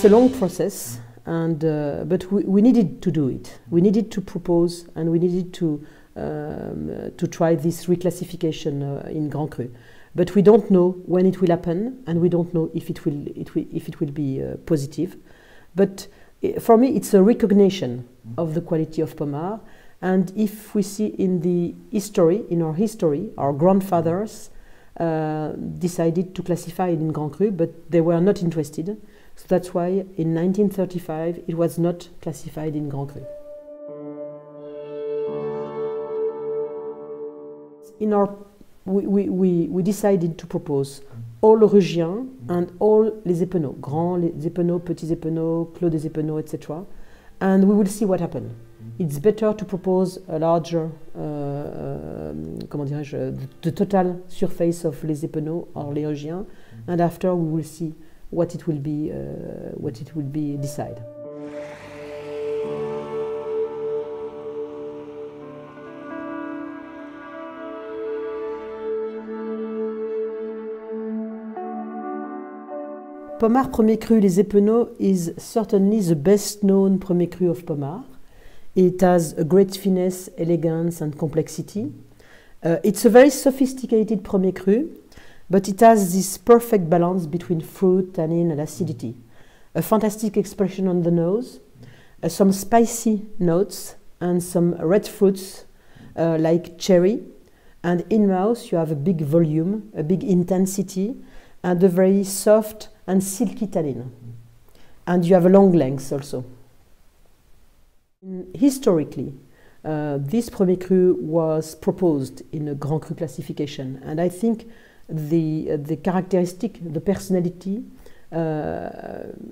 it's a long process, and but we needed to do it. We needed to propose, and we needed to try this reclassification in Grand Cru. But we don't know when it will happen, and we don't know if it will be positive. But for me, it's a recognition of the quality of Pommard. And if we see in the history, in our history, our grandfathers decided to classify it in Grand Cru, but they were not interested. So that's why in 1935 it was not classified in Grand Cru. In our, we decided to propose all Ruggiens and all les Eppenauds, Grands les Eppenauds, Petits Eppenauds, Clos des Eppenauds, etc. And we will see what happens. It's better to propose a larger, comment dirais-je, the total surface of les Eppenauds or les Ruggiens, and after we will see what it will be decided. Pommard Premier Cru Les Eppenauds is certainly the best known Premier Cru of Pommard. It has a great finesse, elegance and complexity. It's a very sophisticated Premier Cru, but it has this perfect balance between fruit, tannin and acidity. A fantastic expression on the nose, some spicy notes and some red fruits like cherry, and in mouth you have a big volume, a big intensity and a very soft and silky tannin. And you have a long length also. Historically, this Premier Cru was proposed in a Grand Cru classification, and I think the characteristic, the personality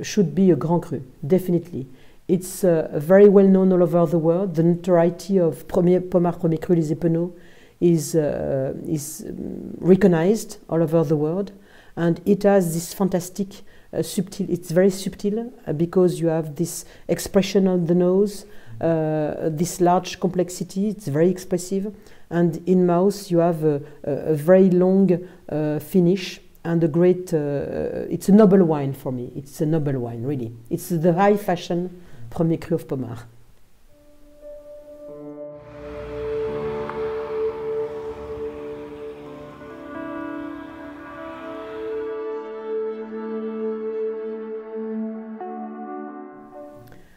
should be a Grand Cru, definitely. It's very well known all over the world. The notoriety of Pommard Premier Cru Les Eppenauds is recognized all over the world, and it has this fantastic subtle, it's very subtle because you have this expression on the nose, this large complexity, it's very expressive, and in mouth you have a very long finish and a great, it's a noble wine for me, it's a noble wine really. It's the high fashion Premier Cru of Pommard.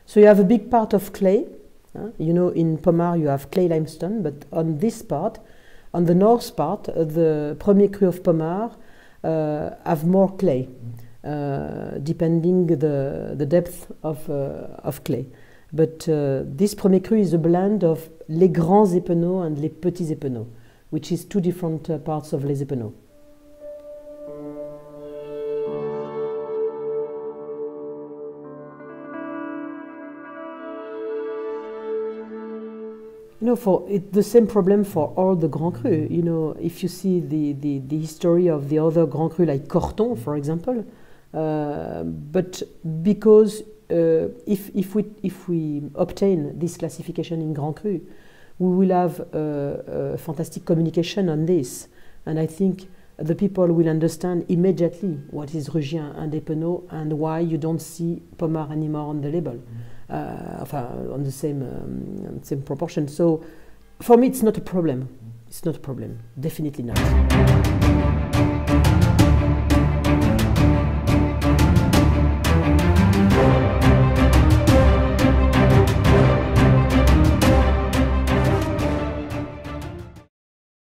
So you have a big part of clay. You know, in Pommard you have clay limestone, but on this part, on the north part, the Premier Cru of Pommard have more clay, depending the depth of clay. But this Premier Cru is a blend of les Grands Eppenauds and les Petits Eppenauds, which is two different parts of les Eppenauds. You know, the same problem for all the Grand Cru. You know, if you see the history of the other Grand Cru, like Corton, for example, but because if we obtain this classification in Grand Cru, we will have a fantastic communication on this, and I think the people will understand immediately what is Ruggien and Eppenauds and why you don't see Pommard anymore on the label. On the same proportion. So for me it's not a problem. It's not a problem. Definitely not.